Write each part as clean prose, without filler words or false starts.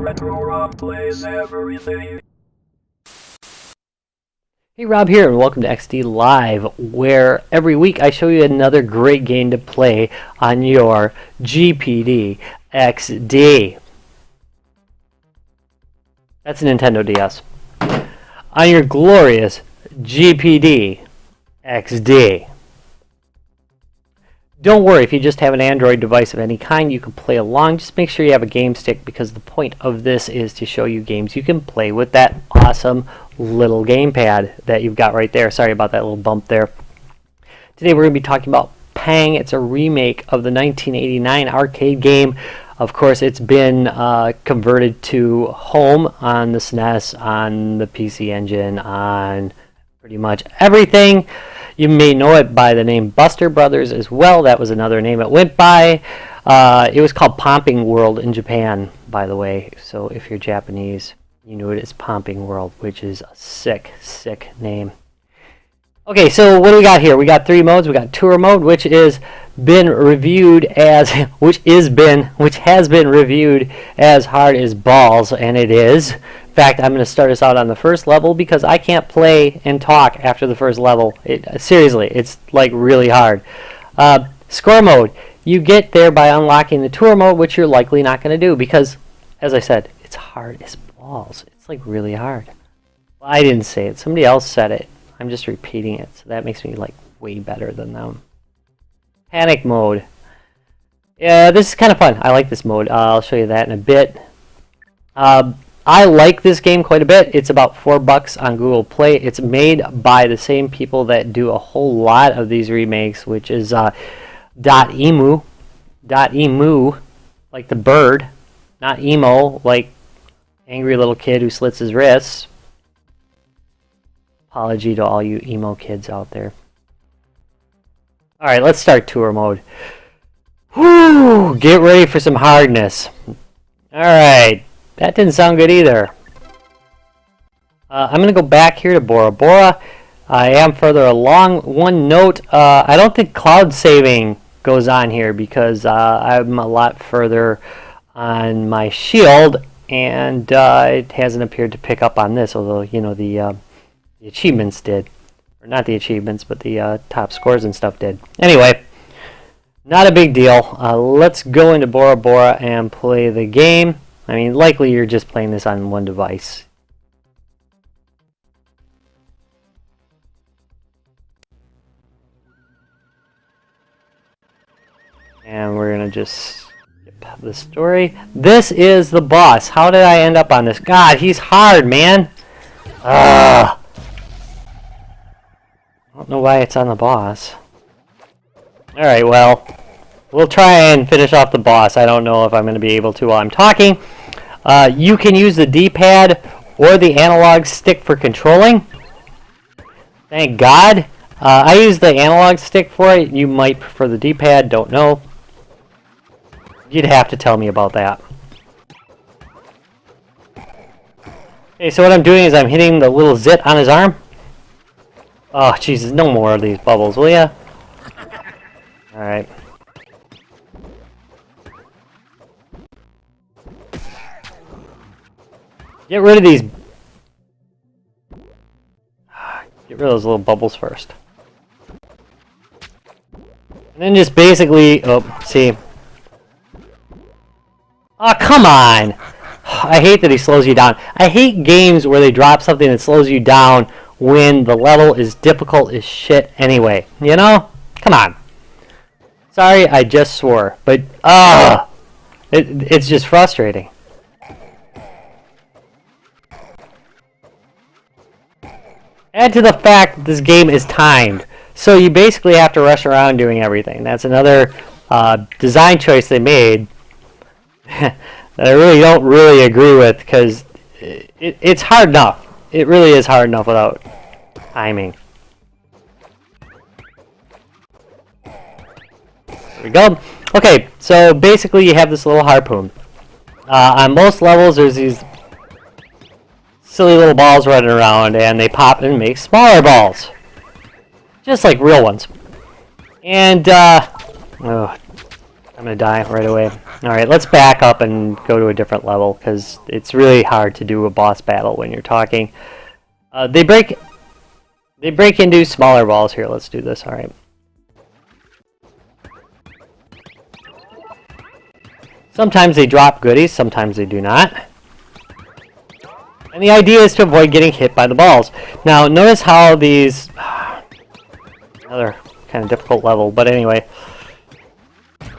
Retro Rob plays everything. Hey, Rob here, and welcome to XD Live, where every week I show you another great game to play on your GPD XD. That's a Nintendo DS. On your glorious GPD XD. Don't worry, if you just have an Android device of any kind, you can play along. Just make sure you have a game stick, because the point of this is to show you games you can play with that awesome little gamepad that you've got right there. Sorry about that little bump there. Today we're going to be talking about Pang. It's a remake of the 1989 arcade game. Of course, it's been converted to home on the SNES, on the PC Engine, on pretty much everything. You may know it by the name Buster Brothers as well. That was another name it went by. It was called Pumping World in Japan, by the way. So if you're Japanese, you knew it as Pumping World, which is a sick, sick name. Okay, so what do we got here? We got three modes. We got tour mode, which has been reviewed as which has been reviewed as hard as balls, and it is. In fact, I'm going to start us out on the first level because I can't play and talk after the first level. Seriously, it's like really hard. Score mode. You get there by unlocking the tour mode, which you're likely not going to do because, as I said, it's hard as balls. It's like really hard. Well, I didn't say it. Somebody else said it. I'm just repeating it, so that makes me like way better than them. Panic mode. Yeah, this is kind of fun. I like this mode. I'll show you that in a bit. I like this game quite a bit. It's about $4 on Google Play. It's made by the same people that do a whole lot of these remakes, which is DotEmu. DotEmu, like the bird. Not emo, like angry little kid who slits his wrists. Apology to all you emo kids out there. Alright, let's start tour mode. Whew, get ready for some hardness. Alright, that didn't sound good either. I'm going to go back here to Bora Bora. I am further along. One note, I don't think cloud saving goes on here because I'm a lot further on my shield, and it hasn't appeared to pick up on this, although, you know, the achievements did. Or not the achievements, but the top scores and stuff did. Anyway, not a big deal. Let's go into Bora Bora and play the game. I mean, likely you're just playing this on one device. And we're going to just skip the story. This is the boss. How did I end up on this? God, he's hard, man. I don't know why it's on the boss. Alright, well, we'll try and finish off the boss. I don't know if I'm going to be able to while I'm talking. You can use the D-pad or the analog stick for controlling. Thank God. I use the analog stick for it. You might prefer the D-pad, don't know. You'd have to tell me about that. Okay, so what I'm doing is I'm hitting the little zit on his arm. Oh, Jesus, no more of these bubbles, will ya? Alright. Get rid of these. Get rid of those little bubbles first. And then just basically, oh, see. Oh, come on! I hate that he slows you down. I hate games where they drop something that slows you down when the level is difficult as shit anyway. You know? Come on. Sorry, I just swore. But, it's just frustrating. Add to the fact that this game is timed. So you basically have to rush around doing everything. That's another design choice they made that I really don't really agree with, because it's hard enough. It really is hard enough without timing. There we go. Okay, so basically you have this little harpoon. On most levels there's these silly little balls running around, and they pop and make smaller balls. Just like real ones. And, I'm gonna die right away. Alright, let's back up and go to a different level, because it's really hard to do a boss battle when you're talking. They break into smaller balls here. Let's do this, alright. Sometimes they drop goodies, sometimes they do not. And the idea is to avoid getting hit by the balls. Now, notice how these... Another kind of difficult level, but anyway.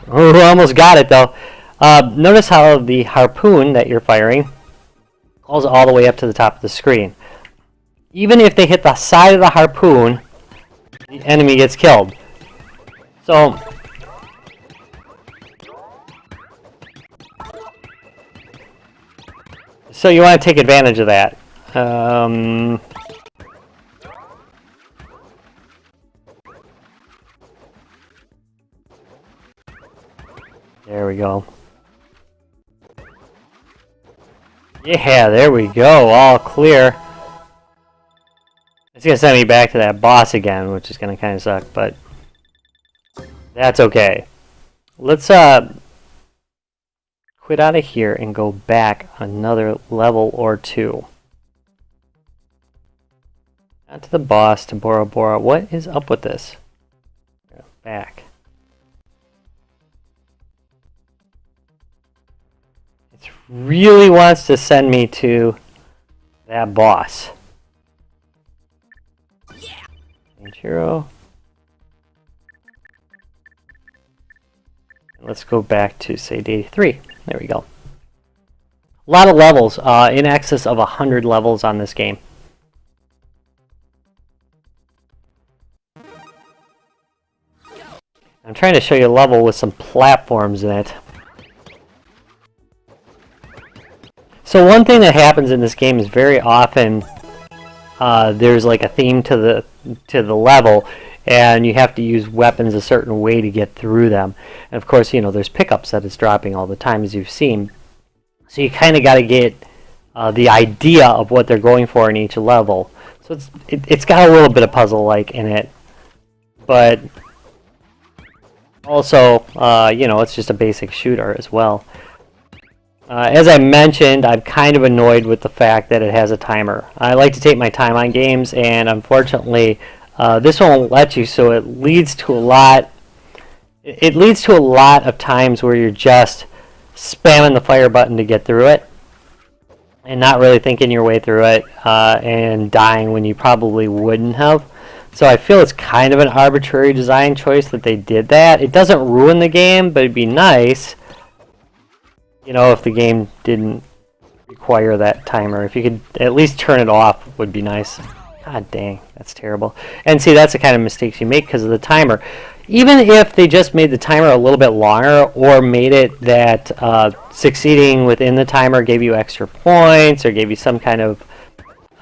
Oh, almost got it, though. Notice how the harpoon that you're firing goes all the way up to the top of the screen. Even if they hit the side of the harpoon, the enemy gets killed. So you want to take advantage of that. There we go. Yeah, there we go. All clear. It's gonna send me back to that boss again, which is gonna kind of suck, but that's okay. Let's quit out of here and go back another level or two. Not to the boss, to Bora Bora. What is up with this? Back. It really wants to send me to that boss. Hero. Let's go back to, say, day 3. There we go. A lot of levels, in excess of 100 levels on this game. I'm trying to show you a level with some platforms in it. So one thing that happens in this game is very often there's like a theme to the level, and you have to use weapons a certain way to get through them. And of course, you know, there's pickups that it's dropping all the time, as you've seen. So you kind of got to get the idea of what they're going for in each level. So it's got a little bit of puzzle-like in it, but also, you know, it's just a basic shooter as well. As I mentioned, I'm kind of annoyed with the fact that it has a timer. I like to take my time on games, and unfortunately, this one won't let you, so it leads to a lot. It leads to a lot of times where you're just spamming the fire button to get through it, and not really thinking your way through it, and dying when you probably wouldn't have. So I feel it's kind of an arbitrary design choice that they did that. It doesn't ruin the game, but it'd be nice, you know, if the game didn't require that timer. If you could at least turn it off, would be nice. God dang, that's terrible. And see, that's the kind of mistakes you make because of the timer. Even if they just made the timer a little bit longer, or made it that succeeding within the timer gave you extra points, or gave you some kind of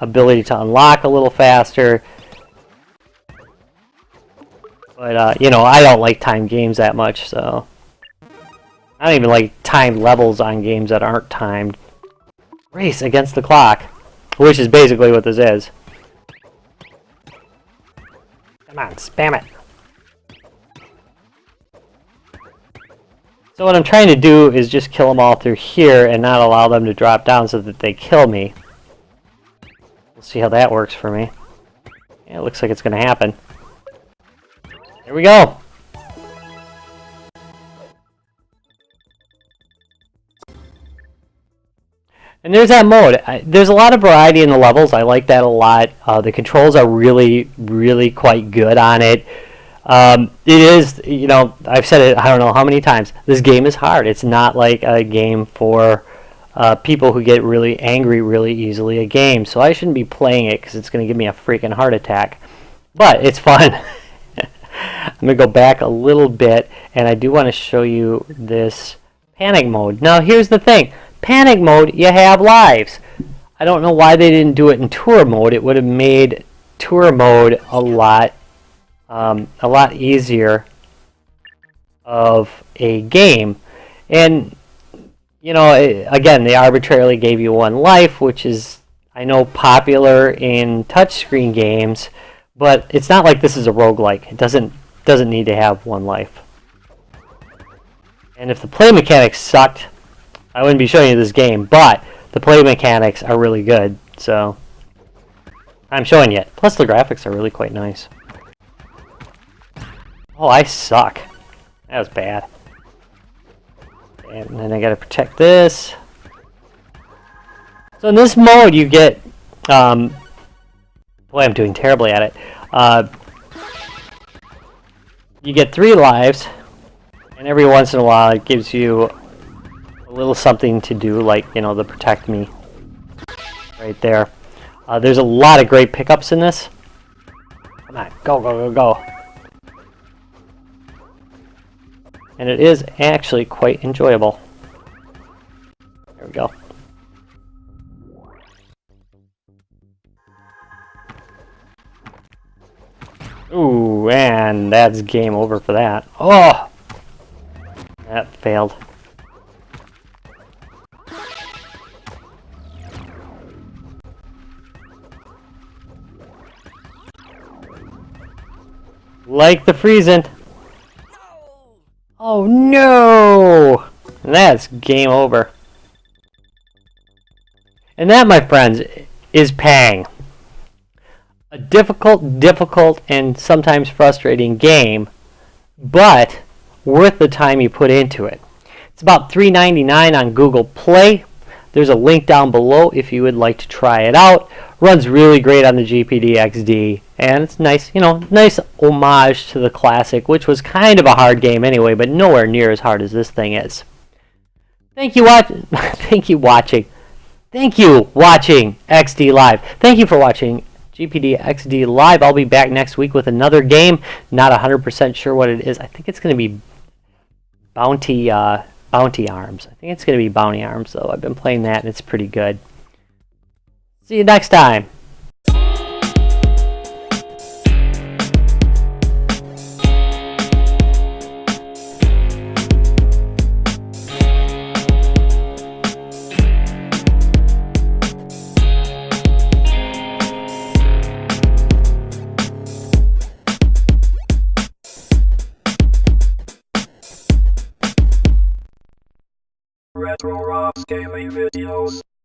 ability to unlock a little faster. But, you know, I don't like timed games that much, so I don't even like timed levels on games that aren't timed. Race against the clock, which is basically what this is. Come on, spam it. So what I'm trying to do is just kill them all through here and not allow them to drop down so that they kill me. We'll see how that works for me. Yeah, it looks like it's going to happen. There we go. And there's that mode. There's a lot of variety in the levels. I like that a lot. The controls are really, really quite good on it. It is, you know, I've said it I don't know how many times. This game is hard. It's not like a game for people who get really angry really easily a game. So I shouldn't be playing it because it's going to give me a freaking heart attack. But it's fun. I'm going to go back a little bit, and I do want to show you this panic mode. Now, here's the thing. Panic mode, you have lives. I don't know why they didn't do it in tour mode. It would have made tour mode a lot easier of a game. And, you know, again, they arbitrarily gave you one life, which is, I know, popular in touchscreen games. But it's not like this is a roguelike. It doesn't need to have one life. And if the play mechanics sucked, I wouldn't be showing you this game, but the play mechanics are really good, so I'm showing you it. Plus the graphics are really quite nice. Oh, I suck. That was bad. And then I gotta protect this. So in this mode you get, boy, I'm doing terribly at it. You get 3 lives, and every once in a while it gives you a little something to do, like, you know, the protect me right there. There's a lot of great pickups in this. Come on, go, go, go, go. And it is actually quite enjoyable. There we go. Ooh, and that's game over for that. Oh! That failed. Like the freezing. Oh no! And that's game over. And that, my friends, is Pang. A difficult, and sometimes frustrating game, but worth the time you put into it. It's about $3.99 on Google Play. There's a link down below if you would like to try it out. Runs really great on the GPD XD, and it's nice, you know, nice homage to the classic, which was kind of a hard game anyway, but nowhere near as hard as this thing is. Thank you watching XD Live. Thank you for watching GPD XD Live. I'll be back next week with another game. Not 100% sure what it is. I think it's going to be Bounty Arms. I think it's going to be Bounty Arms, though. I've been playing that, and it's pretty good. See you next time. Retro Rocks Gaming Videos.